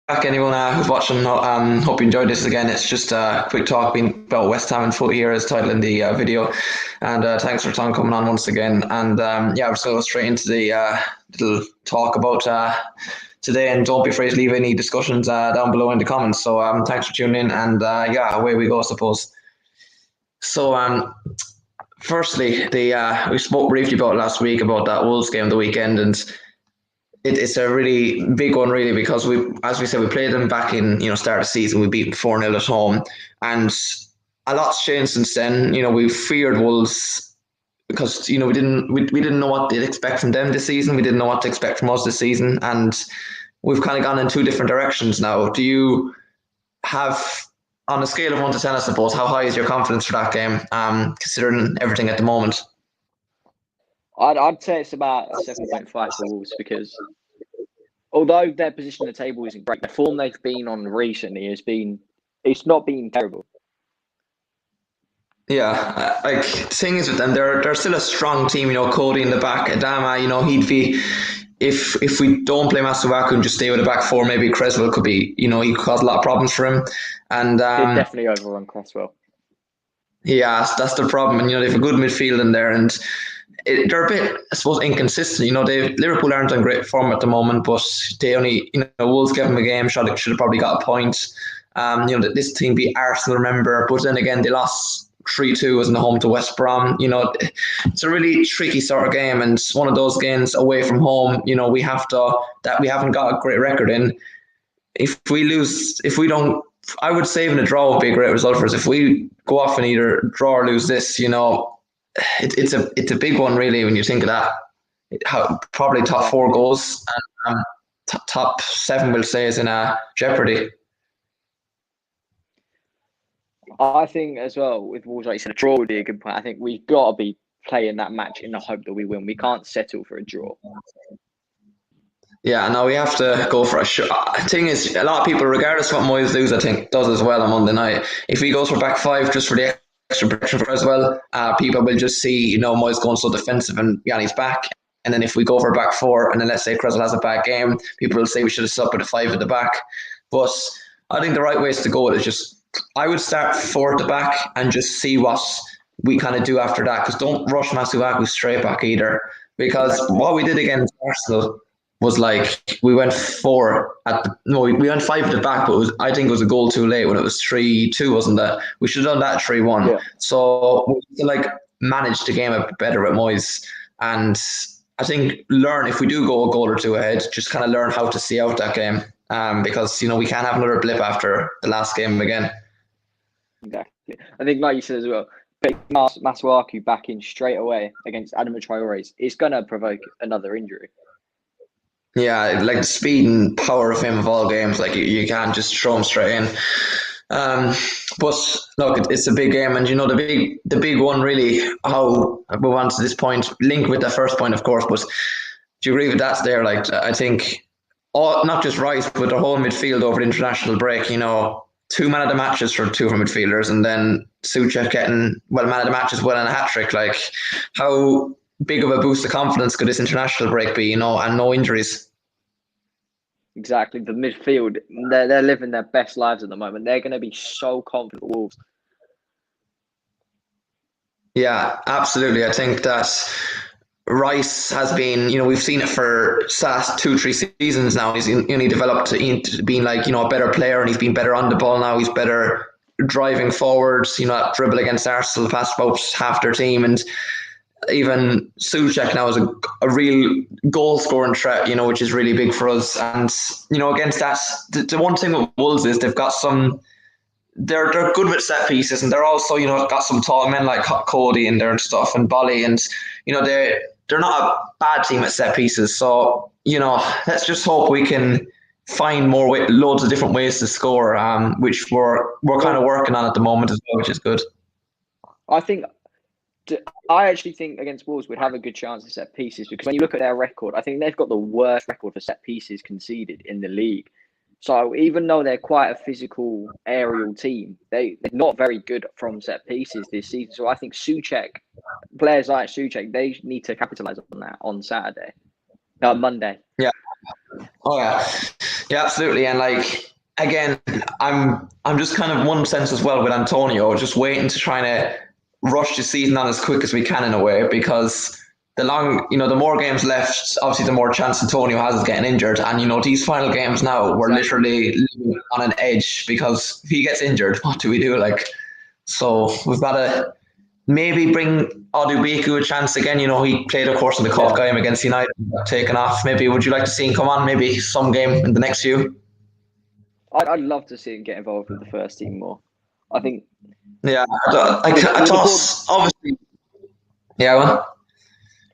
back, anyone who's watching. Hope you enjoyed this again. It's just a quick talk about Westham and Footy here as title in the video. And thanks for Tom coming on once again. And yeah, we're just going to go straight into the little talk about today. And don't be afraid to leave any discussions down below in the comments. So thanks for tuning in. And yeah, away we go, I suppose. So firstly, the we spoke briefly about last week about that Wolves game the weekend, and it's a really big one, really, because as we said, we played them back in start of the season. We beat 4-0 at home, and a lot's changed since then. We feared Wolves because we didn't know what to expect from them this season. We didn't know what to expect from us this season, and we've kind of gone in two different directions now. Do you have, on a scale of 1 to 10, I suppose, how high is your confidence for that game, considering everything at the moment? I'd say it's about 7.5 for Wolves because although their position at the table isn't great, the form they've been on recently it's not been terrible. Yeah, like the thing is with them, they're still a strong team. Cody in the back, Adama. He'd be, if we don't play Masuaku and just stay with the back four, maybe Creswell could be. He could cause a lot of problems for him. And He'd definitely overrun Cresswell. Yeah, that's the problem. And they have a good midfield in there, and they're a bit, I suppose, inconsistent. Liverpool aren't on great form at the moment, but they only, Wolves gave them a game. Should have probably got a point. This team beat Arsenal, remember, but then again they lost 3-2 as in the home to West Brom. It's a really tricky sort of game, and one of those games away from home. We haven't got a great record in. If we don't, I would say even a draw would be a great result for us. If we go off and either draw or lose this, it's a big one, really, when you think of that. Probably top four goals, and top seven, we'll say, is in jeopardy. I think as well with Wolves, like you said, a draw would be a good point. I think we've got to be playing that match in the hope that we win. We can't settle for a draw. Yeah, no, we have to go for a shot. The thing is, a lot of people, regardless of what Moyes lose, I think, does as well on Monday night. If he goes for back five just for the extra protection for as well, people will just see, Moyes going so defensive and Yanni's back. And then if we go for back four, and then let's say Creswell has a bad game, people will say we should have stuck with a five at the back. But I think the right way to go is just, I would start four at the back and just see what we kind of do after that. Because don't rush Masuaku straight back either. Because what we did against Arsenal was like we went we went five at the back, but I think it was a goal too late when it was 3-2, wasn't that? We should have done that 3-1. Yeah. So we can manage the game a bit better with Moyes, and I think if we do go a goal or two ahead, just kind of learn how to see out that game, because we can't have another blip after the last game again. Exactly. I think, like you said as well, Masuaku back in straight away against Adama Traore, it's going to provoke another injury. Yeah, like the speed and power of him of all games, you can't just throw him straight in. But look, it's a big game, and the big one really. How we want to this point, linked with the first point, of course. But do you agree with that? There, I think, not just Rice, but the whole midfield over the international break. 2 man of the matches for two of our midfielders, and then Souček getting man of the match as well and a hat trick. How big of a boost of confidence could this international break be, and no injuries? Exactly. The midfield, they're living their best lives at the moment. They're going to be so confident, Wolves. Yeah, absolutely. I think that Rice has been, we've seen it for last 2-3 seasons now. He's developed into being a better player, and he's been better on the ball now. He's better driving forwards, that dribble against Arsenal past about half their team, and even Souček now is a real goal scoring threat, which is really big for us. And against that, the one thing with Wolves is they've got they're good with set pieces, and they're also got some tall men like Cody in there and stuff, and Bolly, and they're not a bad team at set pieces. So let's just hope we can find loads of different ways to score, which we're kind of working on at the moment as well, which is good. I actually think against Wolves we'd have a good chance of set pieces, because when you look at their record, I think they've got the worst record for set pieces conceded in the league. So even though they're quite a physical aerial team, they're not very good from set pieces this season. So I think players like Souček, they need to capitalise on that on Monday. Yeah. Oh yeah. Yeah, absolutely. And like again, I'm just kind of one sense as well with Antonio, just waiting to try to rush the season on as quick as we can in a way because the more games left, obviously the more chance Antonio has of getting injured. And these final games now, we're Exactly. literally living on an edge because if he gets injured, what do we do? Like, so we've got to maybe bring Odubiku a chance again. He played, of course, in the cup Yeah. game against United, got taken off. Maybe would you like to see him come on? Maybe some game in the next few. I'd love to see him get involved with the first team more. I think Yeah, I with the thought board obviously. Yeah, well,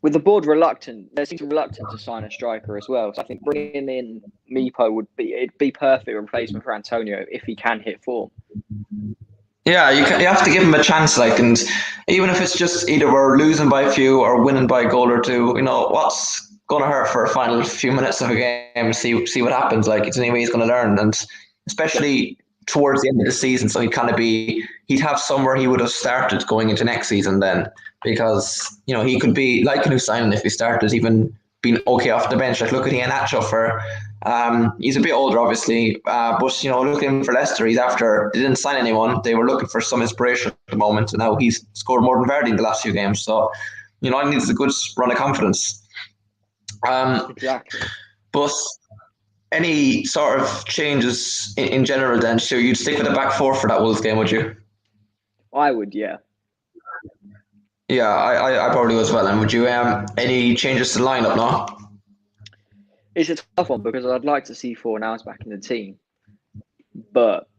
with the board reluctant, they seem reluctant to sign a striker as well. So I think bringing in Mipo it'd be perfect replacement for Antonio if he can hit form. yeah, you have to give him a chance, like, and even if it's just either we're losing by a few or winning by a goal or two, what's going to hurt for a final few minutes of a game? See what happens. Like, it's the only way he's going to learn, and especially towards the end of the season, so he'd have somewhere he would have started going into next season then, because he could be like a new signing if he started even being okay off the bench. Like look at Iheanacho for he's a bit older obviously, but looking for Leicester, they didn't sign anyone. They were looking for some inspiration at the moment, and now he's scored more than Vardy in the last few games. So I need a good run of confidence. Exactly. But any sort of changes in general then? So you'd stick with the back four for that Wolves game, would you? I would, yeah. Yeah, I probably would as well. And would you any changes to the lineup? No. It's a tough one because I'd like to see Fornals back in the team, but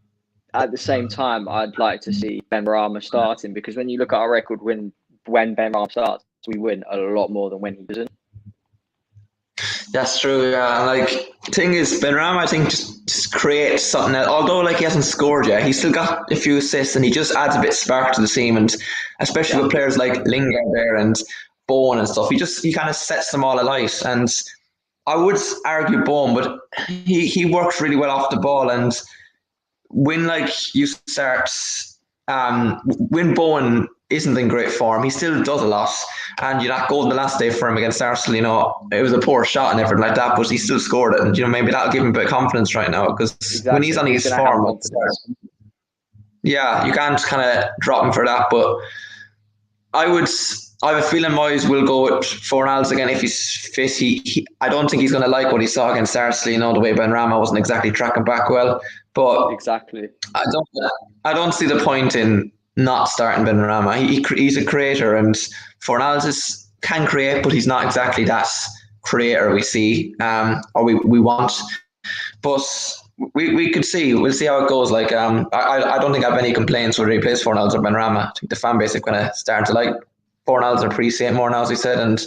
at the same time, I'd like to see Benrahma starting because when you look at our record, when Benrahma starts, we win a lot more than when he doesn't. That's true. Yeah, and like thing is, Benrahma, I think just creates something. Although like he hasn't scored yet, he's still got a few assists, and he just adds a bit of spark to the team. And especially with Exactly. players like Lingard there and Bowen and stuff, he kind of sets them all alight. And I would argue Bowen, but he works really well off the ball. And when like you start when Bowen isn't in great form, he still does a lot. And that goal the last day for him against Arsenal, it was a poor shot and everything like that, but he still scored it. And maybe that'll give him a bit of confidence right now because when he's Exactly. on He's his going to have form, confidence. yeah, you can't kind of drop him for that. But I would. I have a feeling Moyes will go with Fornals again if he's fit. I don't think he's going to like what he saw against Arsenal. The way Benrahma wasn't exactly tracking back well. But Exactly. I don't see the point in not starting Benrahma. He's a creator, and Fornals can create, but he's not exactly that creator we see or we want. But we could see. We'll see how it goes. Like I don't think I have any complaints whether he plays Fornals or Benrahma. I think the fan base are going to start to like Fornals and appreciate more now, as we said. And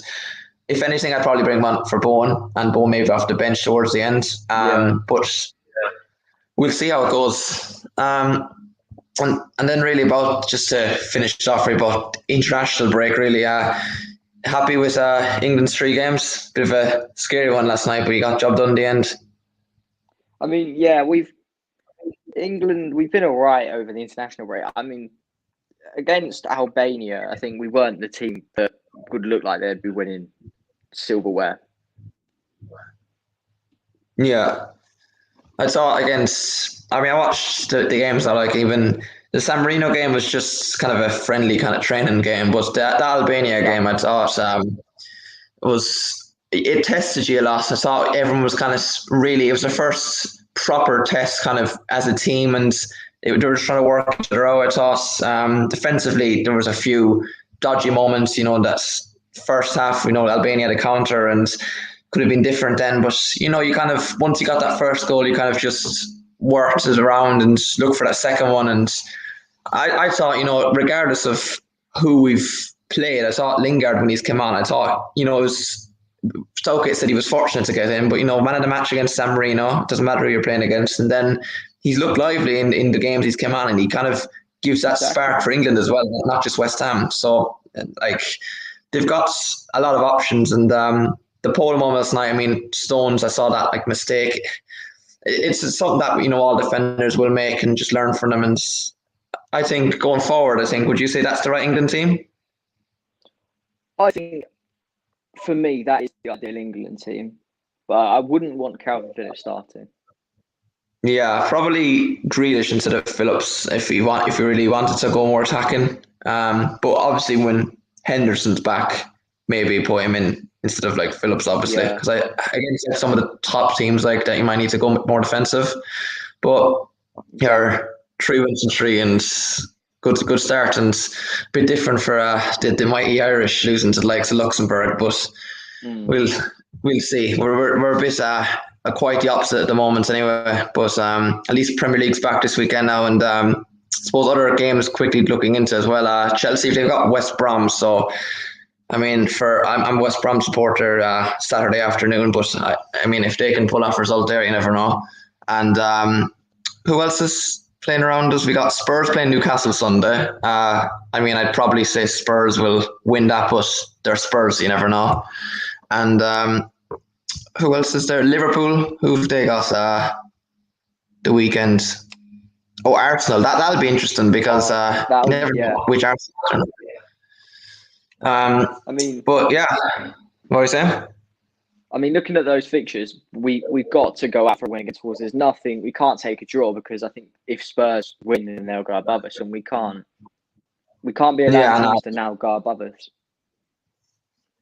if anything, I'd probably bring him on for Bowen, and Bowen maybe off the bench towards the end. Yeah. But we'll see how it goes. And then really about just to finish off really about international break really happy with England's 3 games. Bit of a scary one last night, but you got job done in the end. I mean, yeah, we've been all right over the international break. I mean, against Albania, I think we weren't the team that would look like they'd be winning silverware. Yeah, I saw against. I mean, I watched the games. I like even the San Marino game was just kind of a friendly kind of training game, but the Albania game, I thought it tested you a lot. I thought everyone was kind of really. It was the first proper test, kind of as a team, and they were trying to work each other out. I thought defensively there was a few dodgy moments. That first half, Albania had a counter and could have been different then. But you kind of once you got that first goal, you kind of just worked it around and looked for that second one. And I thought, regardless of who we've played, I thought Lingard when he's come on, I thought, it was Southgate said he was fortunate to get in, but man of the match against San Marino, it doesn't matter who you're playing against. And then he's looked lively in the games he's come on, and he kind of gives that spark for England as well, not just West Ham. So like they've got a lot of options, and the Poland one last night, I mean, Stones, I saw that like mistake. It's something that all defenders will make and just learn from them. And I think going forward, would you say that's the right England team? I think for me that is the ideal England team, but I wouldn't want Calvin Phillips starting. Yeah, probably Grealish instead of Phillips if you really wanted to go more attacking. But obviously when Henderson's back, maybe put him in instead of like Phillips, obviously, Yeah, because against like, some of the top teams like that, you might need to go more defensive. But exactly. yeah, 3 wins and three and good start and a bit different for the mighty Irish losing to the likes of Luxembourg, but Mm. we'll we'll see. We're a bit quite the opposite at the moment anyway. But at least Premier League's back this weekend now, and I suppose other games quickly looking into as well. Chelsea, they've got West Brom, so I mean, I'm a West Brom supporter Saturday afternoon, but I mean, if they can pull off a result there, you never know. And who else is playing around us? We got Spurs playing Newcastle Sunday. I mean, I'd probably say Spurs will win that, but they're Spurs, you never know. And who else is there? Liverpool, who've they got the weekend? Oh, Arsenal. That'll be interesting because you never Yeah. know which Arsenal. I mean, But yeah, what are you saying? looking at those fixtures, we've got to go out for a win against Wolves. There's nothing we can't take a draw because I think if Spurs win, then they'll go above us, and we can't be allowing Yeah, no, teams to now go above us.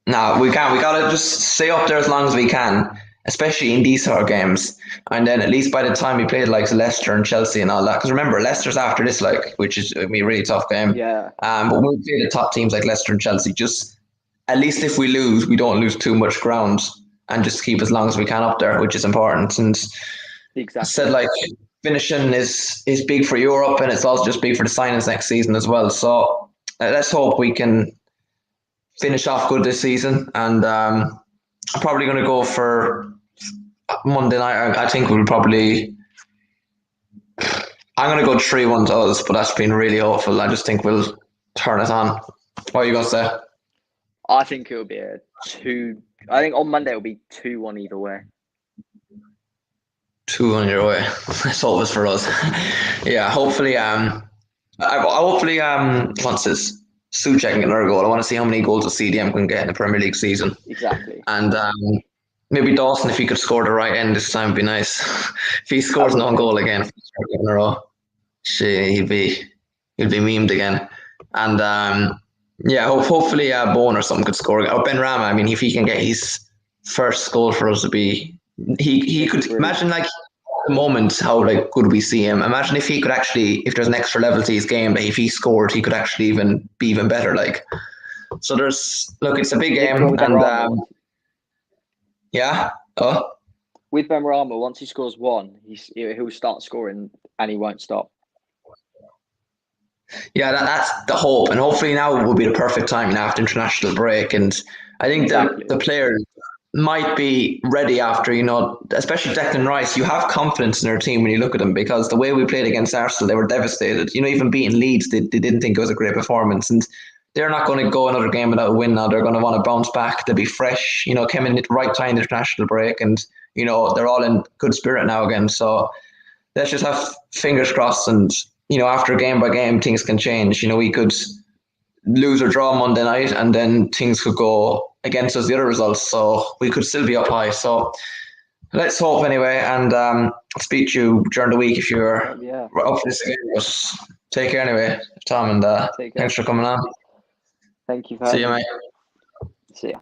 no, we can't. We gotta just stay up there as long as we can, especially in these sort of games. And then at least by the time we play like Leicester and Chelsea and all that, because remember Leicester's after this, like, which is gonna be a really tough game. Yeah, But when we play the top teams like Leicester and Chelsea, just at least if we lose, we don't lose too much ground and just keep as long as we can up there, which is important. And said exactly. like finishing is big for Europe, and it's also just big for the signings next season as well. So let's hope we can finish off good this season. And I'm probably going to go for Monday night. I think we'll probably. I'm going to go 3-1 to us, but that's been really hopeful. I just think we'll turn it on. What are you going to say? I think it'll be a 2. I think on Monday it'll be 2-1 either way. 2 on your way. Let's hope it's for us. Yeah, hopefully. Hopefully, once this Suchek can get another goal, I want to see how many goals a CDM can get in the Premier League season. Exactly. And maybe Dawson, if he could score the right end this time, would be nice. If he scores an own goal again in a row, he'll be memed again. And yeah, hopefully Bowen or something could score. Or Ben Rama. I mean, if he can get his first goal for us, to be he could imagine like the moment how like good we see him. Imagine if he could actually, if there's an extra level to his game, that if he scored, he could actually even be even better. Like, so it's a big game, and yeah. Oh, With Benrahma, once he scores one, he'll start scoring and he won't stop. yeah, that's the hope, and hopefully now will be the perfect time after international break. And I think Exactly. the players might be ready after, especially Declan Rice. You have confidence in their team when you look at them, because the way we played against Arsenal, they were devastated. Even beating Leeds, they didn't think it was a great performance, and they're not going to go another game without a win now. They're going to want to bounce back. They'll be fresh. Came in at the right time, the international break, and they're all in good spirit now again. So let's just have fingers crossed. And after game by game, things can change. We could lose or draw Monday night, and then things could go against us the other results. So we could still be up high. So let's hope anyway. And speak to you during the week if you're up for this again. But take care anyway, Tom, and thanks for coming on. Thank you for See having you, me. mate. See ya.